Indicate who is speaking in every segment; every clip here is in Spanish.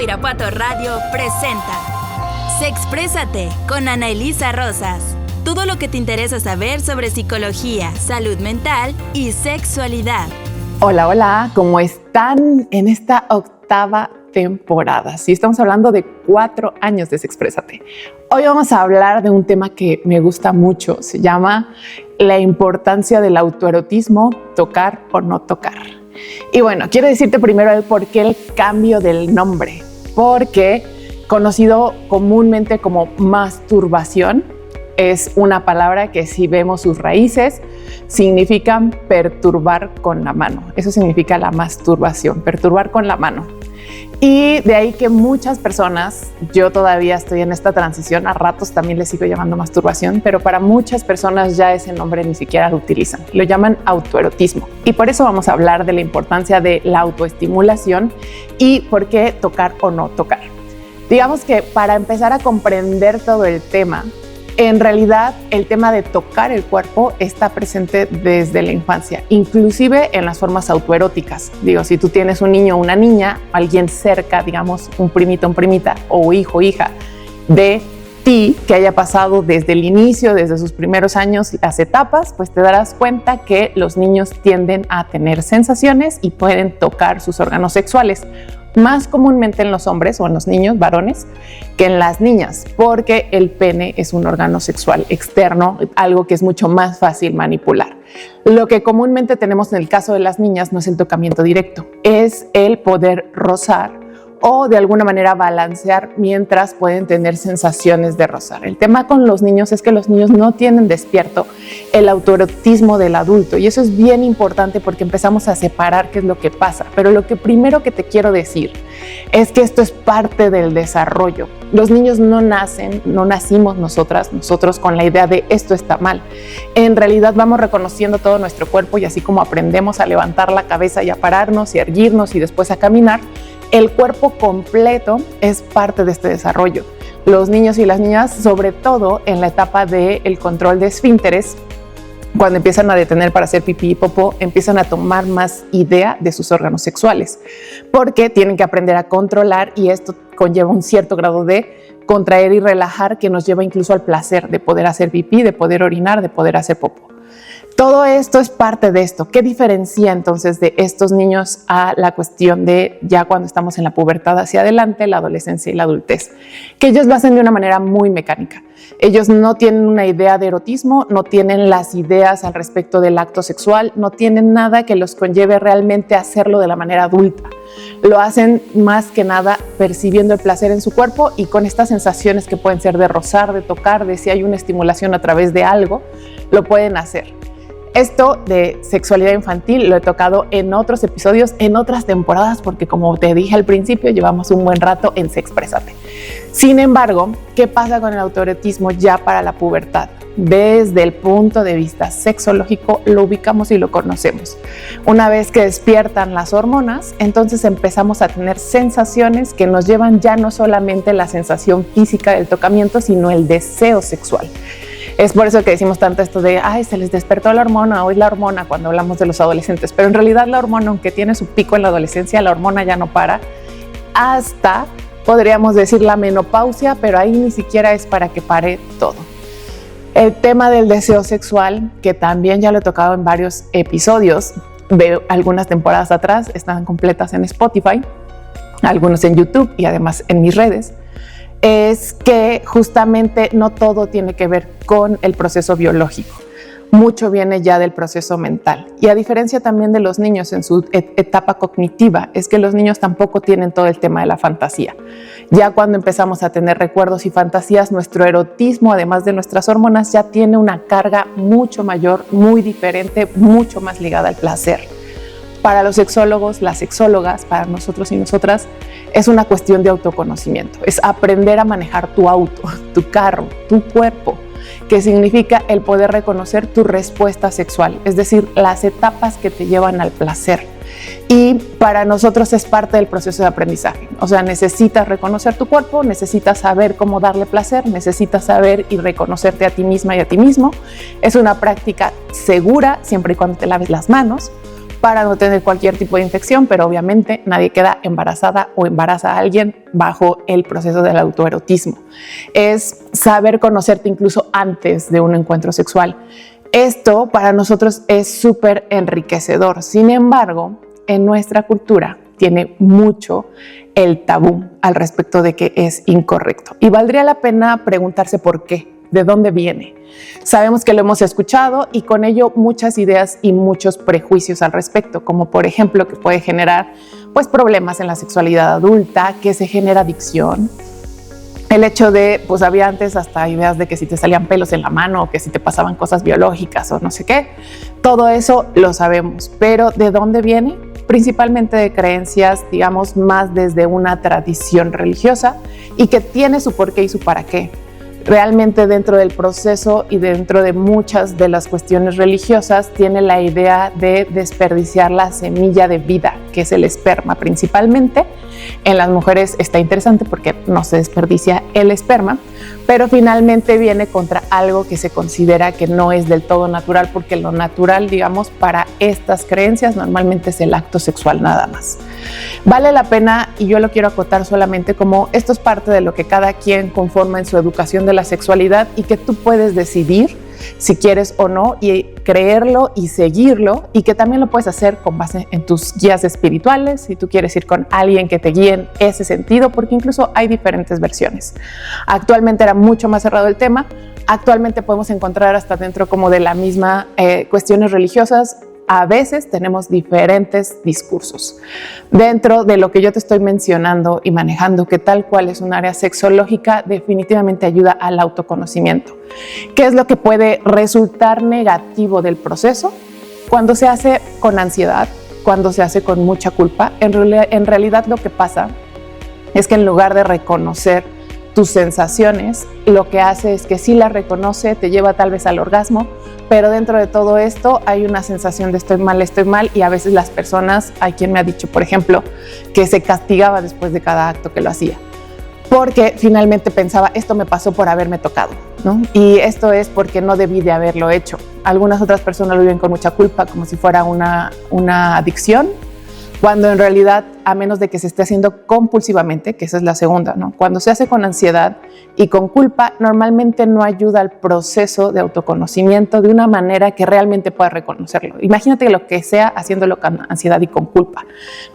Speaker 1: Irapuato Radio presenta Sexprésate con Ana Elisa Rosas. Todo lo que te interesa saber sobre psicología, salud mental y sexualidad.
Speaker 2: Hola, hola, ¿cómo están en esta octava temporada? Sí, estamos hablando de 4 años de Sexprésate. Hoy vamos a hablar de un tema que me gusta mucho. Se llama la importancia del autoerotismo, tocar o no tocar. Y bueno, quiero decirte primero el por qué el cambio del nombre. Porque conocido comúnmente como masturbación, es una palabra que, si vemos sus raíces, significan perturbar con la mano. Eso significa la masturbación, perturbar con la mano. Y de ahí que muchas personas, yo todavía estoy en esta transición, a ratos también le sigo llamando masturbación, pero para muchas personas ya ese nombre ni siquiera lo utilizan. Lo llaman autoerotismo. Y por eso vamos a hablar de la importancia de la autoestimulación y por qué tocar o no tocar. Digamos que para empezar a comprender todo el tema, en realidad el tema de tocar el cuerpo está presente desde la infancia, inclusive en las formas autoeróticas. Digo, si tú tienes un niño o una niña, alguien cerca, digamos un primito o primita o hijo o hija de ti que haya pasado desde el inicio, desde sus primeros años, las etapas, pues te darás cuenta que los niños tienden a tener sensaciones y pueden tocar sus órganos sexuales. Más comúnmente en los hombres o en los niños varones que en las niñas, porque el pene es un órgano sexual externo, algo que es mucho más fácil manipular. Lo que comúnmente tenemos en el caso de las niñas no es el tocamiento directo, es el poder rozar o de alguna manera balancear mientras pueden tener sensaciones de rozar. El tema con los niños es que los niños no tienen despierto el autoerotismo del adulto, y eso es bien importante porque empezamos a separar qué es lo que pasa. Pero lo que primero que te quiero decir es que esto es parte del desarrollo. Los niños no nacimos nosotros con la idea de esto está mal. En realidad vamos reconociendo todo nuestro cuerpo, y así como aprendemos a levantar la cabeza y a pararnos y a erguirnos y después a caminar, el cuerpo completo es parte de este desarrollo. Los niños y las niñas, sobre todo en la etapa del control de esfínteres, cuando empiezan a detener para hacer pipí y popó, empiezan a tomar más idea de sus órganos sexuales, porque tienen que aprender a controlar, y esto conlleva un cierto grado de contraer y relajar que nos lleva incluso al placer de poder hacer pipí, de poder orinar, de poder hacer popó. Todo esto es parte de esto. ¿Qué diferencia entonces de estos niños a la cuestión de ya cuando estamos en la pubertad hacia adelante, la adolescencia y la adultez? Que ellos lo hacen de una manera muy mecánica. Ellos no tienen una idea de erotismo, no tienen las ideas al respecto del acto sexual, no tienen nada que los conlleve realmente a hacerlo de la manera adulta. Lo hacen más que nada percibiendo el placer en su cuerpo y con estas sensaciones que pueden ser de rozar, de tocar, de si hay una estimulación a través de algo, lo pueden hacer. Esto de sexualidad infantil lo he tocado en otros episodios, en otras temporadas, porque como te dije al principio, llevamos un buen rato en Sexprésate. Sin embargo, ¿qué pasa con el autoerotismo ya para la pubertad? Desde el punto de vista sexológico lo ubicamos y lo conocemos. Una vez que despiertan las hormonas, entonces empezamos a tener sensaciones que nos llevan ya no solamente la sensación física del tocamiento, sino el deseo sexual. Es por eso que decimos tanto esto de, se les despertó la hormona, o es la hormona cuando hablamos de los adolescentes. Pero en realidad la hormona, aunque tiene su pico en la adolescencia, la hormona ya no para hasta, podríamos decir, la menopausia, pero ahí ni siquiera es para que pare todo. El tema del deseo sexual, que también ya lo he tocado en varios episodios de algunas temporadas atrás, están completas en Spotify, algunos en YouTube y además en mis redes, es que justamente no todo tiene que ver con el proceso biológico. Mucho viene ya del proceso mental. Y a diferencia también de los niños en su etapa cognitiva, es que los niños tampoco tienen todo el tema de la fantasía. Ya cuando empezamos a tener recuerdos y fantasías, nuestro erotismo, además de nuestras hormonas, ya tiene una carga mucho mayor, muy diferente, mucho más ligada al placer. Para los sexólogos, las sexólogas, para nosotros y nosotras, es una cuestión de autoconocimiento. Es aprender a manejar tu auto, tu carro, tu cuerpo, que significa el poder reconocer tu respuesta sexual, es decir, las etapas que te llevan al placer. Y para nosotros es parte del proceso de aprendizaje. O sea, necesitas reconocer tu cuerpo, necesitas saber cómo darle placer, necesitas saber y reconocerte a ti misma y a ti mismo. Es una práctica segura siempre y cuando te laves las manos, para no tener cualquier tipo de infección, pero obviamente nadie queda embarazada o embaraza a alguien bajo el proceso del autoerotismo. Es saber conocerte incluso antes de un encuentro sexual. Esto para nosotros es súper enriquecedor. Sin embargo, en nuestra cultura tiene mucho el tabú al respecto de que es incorrecto. Y valdría la pena preguntarse por qué, de dónde viene. Sabemos que lo hemos escuchado y con ello muchas ideas y muchos prejuicios al respecto, como por ejemplo que puede generar pues problemas en la sexualidad adulta, que se genera adicción. El hecho de, pues había antes hasta ideas de que si te salían pelos en la mano o que si te pasaban cosas biológicas o no sé qué. Todo eso lo sabemos, pero ¿de dónde viene? Principalmente de creencias, digamos, más desde una tradición religiosa y que tiene su porqué y su para qué. Realmente dentro del proceso y dentro de muchas de las cuestiones religiosas tiene la idea de desperdiciar la semilla de vida, que es el esperma principalmente. En las mujeres está interesante porque no se desperdicia el esperma, pero finalmente viene contra algo que se considera que no es del todo natural, porque lo natural, digamos, para estas creencias normalmente es el acto sexual nada más. Vale la pena, y yo lo quiero acotar solamente como esto es parte de lo que cada quien conforma en su educación de la sexualidad y que tú puedes decidir si quieres o no y creerlo y seguirlo, y que también lo puedes hacer con base en tus guías espirituales, si tú quieres ir con alguien que te guíe en ese sentido, porque incluso hay diferentes versiones. Actualmente era mucho más cerrado el tema, actualmente podemos encontrar hasta dentro como de la misma cuestiones religiosas. A veces tenemos diferentes discursos. Dentro de lo que yo te estoy mencionando y manejando, que tal cual es un área sexológica, definitivamente ayuda al autoconocimiento. ¿Qué es lo que puede resultar negativo del proceso? Cuando se hace con ansiedad, cuando se hace con mucha culpa, en realidad lo que pasa es que en lugar de reconocer tus sensaciones, lo que hace es que sí las reconoce, te lleva tal vez al orgasmo, pero dentro de todo esto hay una sensación de estoy mal, y a veces las personas, hay quien me ha dicho, por ejemplo, que se castigaba después de cada acto que lo hacía, porque finalmente pensaba, esto me pasó por haberme tocado, ¿no? Y esto es porque no debí de haberlo hecho. Algunas otras personas lo viven con mucha culpa, como si fuera una adicción, cuando en realidad, a menos de que se esté haciendo compulsivamente, que esa es la segunda, ¿no? Cuando se hace con ansiedad y con culpa, normalmente no ayuda al proceso de autoconocimiento de una manera que realmente pueda reconocerlo. Imagínate lo que sea haciéndolo con ansiedad y con culpa.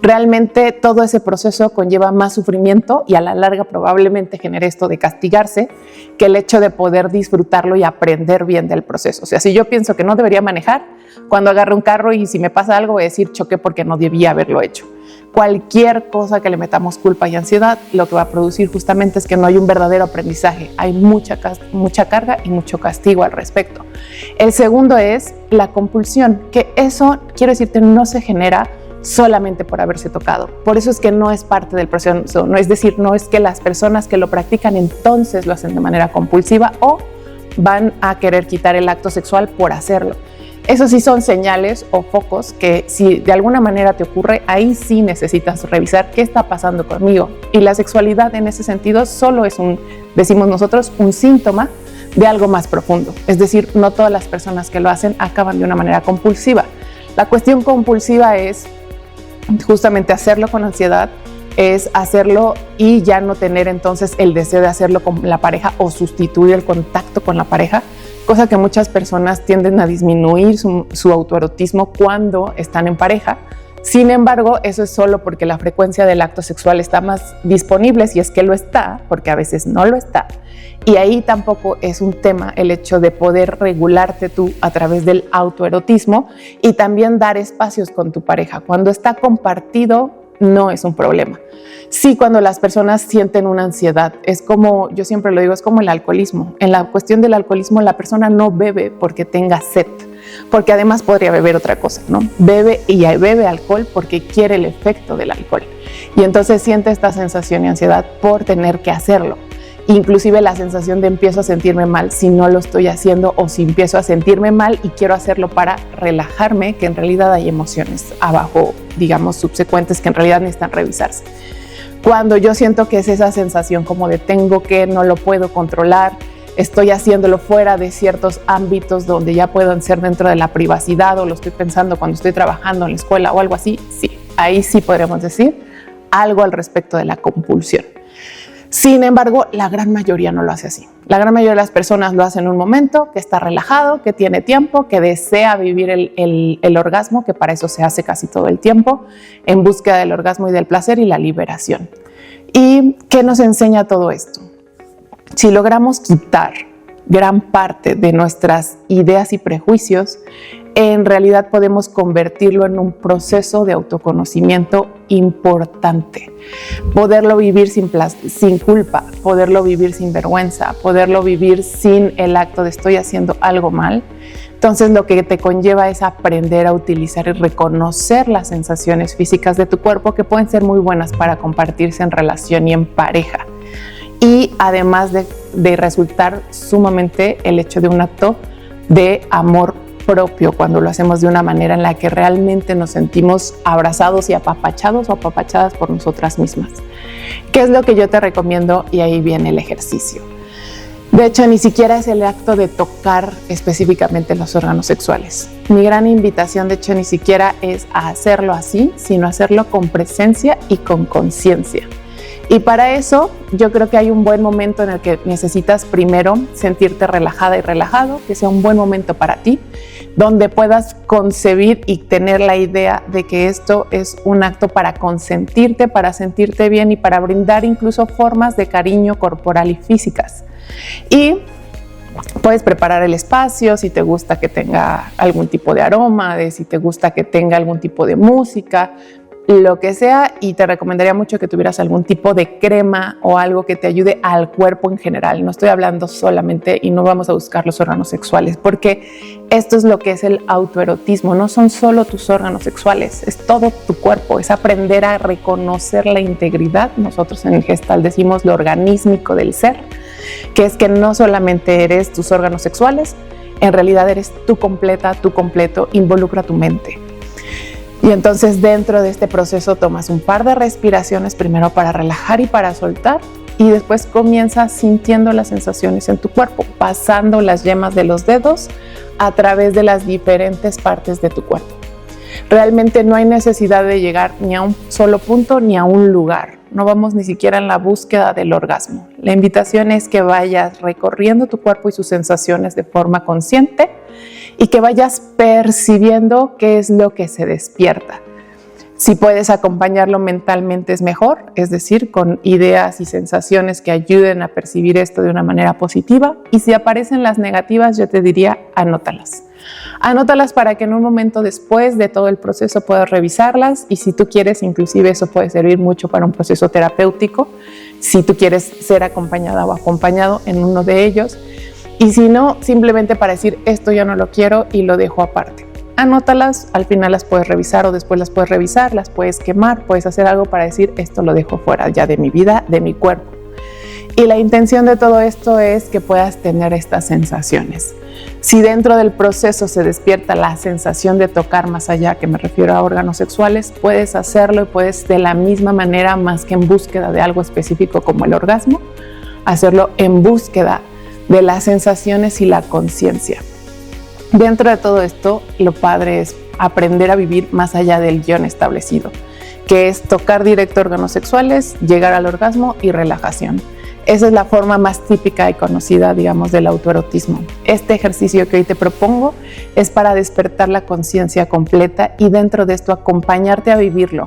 Speaker 2: Realmente todo ese proceso conlleva más sufrimiento y a la larga probablemente genere esto de castigarse que el hecho de poder disfrutarlo y aprender bien del proceso. O sea, si yo pienso que no debería manejar, cuando agarro un carro y si me pasa algo voy a decir choqué porque no debía haberlo hecho. Cualquier cosa que le metamos culpa y ansiedad, lo que va a producir justamente es que no hay un verdadero aprendizaje. Hay mucha carga y mucho castigo al respecto. El segundo es la compulsión, que eso, quiero decirte, no se genera solamente por haberse tocado. Por eso es que no es parte del proceso. No es decir, no es que las personas que lo practican entonces lo hacen de manera compulsiva o van a querer quitar el acto sexual por hacerlo. Eso sí son señales o focos que si de alguna manera te ocurre, ahí sí necesitas revisar qué está pasando conmigo. Y la sexualidad en ese sentido solo es decimos nosotros, un síntoma de algo más profundo. Es decir, no todas las personas que lo hacen acaban de una manera compulsiva. La cuestión compulsiva es justamente hacerlo con ansiedad, es hacerlo y ya no tener entonces el deseo de hacerlo con la pareja o sustituir el contacto con la pareja, cosa que muchas personas tienden a disminuir su autoerotismo cuando están en pareja. Sin embargo, eso es solo porque la frecuencia del acto sexual está más disponible, si es que lo está, porque a veces no lo está. Y ahí tampoco es un tema el hecho de poder regularte tú a través del autoerotismo y también dar espacios con tu pareja. Cuando está compartido, no es un problema. Sí, cuando las personas sienten una ansiedad, es como, yo siempre lo digo, es como el alcoholismo. En la cuestión del alcoholismo, la persona no bebe porque tenga sed, porque además podría beber otra cosa, ¿no? Bebe alcohol porque quiere el efecto del alcohol. Y entonces siente esta sensación y ansiedad por tener que hacerlo. Inclusive la sensación de empiezo a sentirme mal si no lo estoy haciendo o si empiezo a sentirme mal y quiero hacerlo para relajarme, que en realidad hay emociones abajo, digamos, subsecuentes que en realidad necesitan revisarse. Cuando yo siento que es esa sensación como de tengo que, no lo puedo controlar, estoy haciéndolo fuera de ciertos ámbitos donde ya puedan ser dentro de la privacidad o lo estoy pensando cuando estoy trabajando en la escuela o algo así, sí, ahí sí podríamos decir algo al respecto de la compulsión. Sin embargo, la gran mayoría no lo hace así. La gran mayoría de las personas lo hacen en un momento que está relajado, que tiene tiempo, que desea vivir el orgasmo, que para eso se hace casi todo el tiempo, en búsqueda del orgasmo y del placer y la liberación. ¿Y qué nos enseña todo esto? Si logramos quitar gran parte de nuestras ideas y prejuicios, en realidad podemos convertirlo en un proceso de autoconocimiento importante. Poderlo vivir sin culpa, poderlo vivir sin vergüenza, poderlo vivir sin el acto de estoy haciendo algo mal. Entonces lo que te conlleva es aprender a utilizar y reconocer las sensaciones físicas de tu cuerpo que pueden ser muy buenas para compartirse en relación y en pareja. Y además de resultar sumamente el hecho de un acto de amor propio cuando lo hacemos de una manera en la que realmente nos sentimos abrazados y apapachados o apapachadas por nosotras mismas. ¿Qué es lo que yo te recomiendo? Y ahí viene el ejercicio. De hecho, ni siquiera es el acto de tocar específicamente los órganos sexuales. Mi gran invitación, de hecho, ni siquiera es a hacerlo así, sino hacerlo con presencia y con conciencia. Y para eso yo creo que hay un buen momento en el que necesitas primero sentirte relajada y relajado, que sea un buen momento para ti, donde puedas concebir y tener la idea de que esto es un acto para consentirte, para sentirte bien y para brindar incluso formas de cariño corporal y físicas. Y puedes preparar el espacio si te gusta que tenga algún tipo de aroma, si te gusta que tenga algún tipo de música, lo que sea, y te recomendaría mucho que tuvieras algún tipo de crema o algo que te ayude al cuerpo en general. No estoy hablando solamente y no vamos a buscar los órganos sexuales, porque esto es lo que es el autoerotismo. No son solo tus órganos sexuales, es todo tu cuerpo, es aprender a reconocer la integridad. Nosotros en el Gestalt decimos lo organísmico del ser, que es que no solamente eres tus órganos sexuales, en realidad eres tú completa, tú completo, involucra tu mente. Y entonces dentro de este proceso tomas un par de respiraciones primero para relajar y para soltar, y después comienzas sintiendo las sensaciones en tu cuerpo, pasando las yemas de los dedos a través de las diferentes partes de tu cuerpo. Realmente no hay necesidad de llegar ni a un solo punto ni a un lugar. No vamos ni siquiera en la búsqueda del orgasmo. La invitación es que vayas recorriendo tu cuerpo y sus sensaciones de forma consciente y que vayas percibiendo qué es lo que se despierta. Si puedes acompañarlo mentalmente es mejor, es decir, con ideas y sensaciones que ayuden a percibir esto de una manera positiva. Y si aparecen las negativas, yo te diría, anótalas. Anótalas para que en un momento después de todo el proceso puedas revisarlas, y si tú quieres, inclusive eso puede servir mucho para un proceso terapéutico, si tú quieres ser acompañada o acompañado en uno de ellos, y si no, simplemente para decir esto ya no lo quiero y lo dejo aparte. Anótalas, al final las puedes revisar o después las puedes revisar, las puedes quemar, puedes hacer algo para decir esto lo dejo fuera ya de mi vida, de mi cuerpo. Y la intención de todo esto es que puedas tener estas sensaciones. Si dentro del proceso se despierta la sensación de tocar más allá, que me refiero a órganos sexuales, puedes hacerlo y puedes de la misma manera, más que en búsqueda de algo específico como el orgasmo, hacerlo en búsqueda de las sensaciones y la conciencia. Dentro de todo esto, lo padre es aprender a vivir más allá del guión establecido, que es tocar directo órganos sexuales, llegar al orgasmo y relajación. Esa es la forma más típica y conocida, digamos, del autoerotismo. Este ejercicio que hoy te propongo es para despertar la conciencia completa y dentro de esto acompañarte a vivirlo.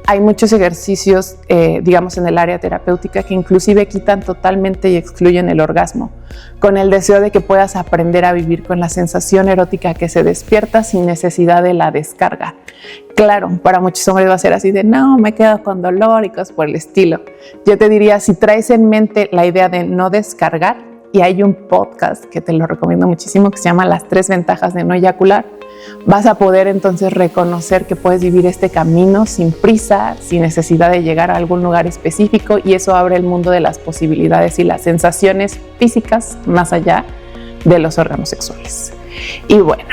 Speaker 2: Hay muchos ejercicios, digamos, en el área terapéutica que inclusive quitan totalmente y excluyen el orgasmo, con el deseo de que puedas aprender a vivir con la sensación erótica que se despierta sin necesidad de la descarga. Claro, para muchos hombres va a ser así de no, me quedo con dolor y cosas por el estilo. Yo te diría, si traes en mente la idea de no descargar, y hay un podcast que te lo recomiendo muchísimo que se llama Las 3 ventajas de no eyacular, vas a poder entonces reconocer que puedes vivir este camino sin prisa, sin necesidad de llegar a algún lugar específico, y eso abre el mundo de las posibilidades y las sensaciones físicas más allá de los órganos sexuales. Y bueno,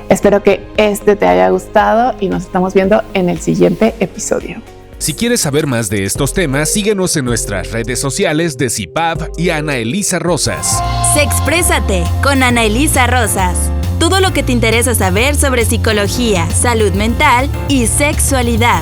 Speaker 2: espero que este te haya gustado y nos estamos viendo en el siguiente episodio.
Speaker 3: Si quieres saber más de estos temas, síguenos en nuestras redes sociales de CIPAV y Ana Elisa Rosas.
Speaker 1: Sexprésate con Ana Elisa Rosas. Todo lo que te interesa saber sobre psicología, salud mental y sexualidad.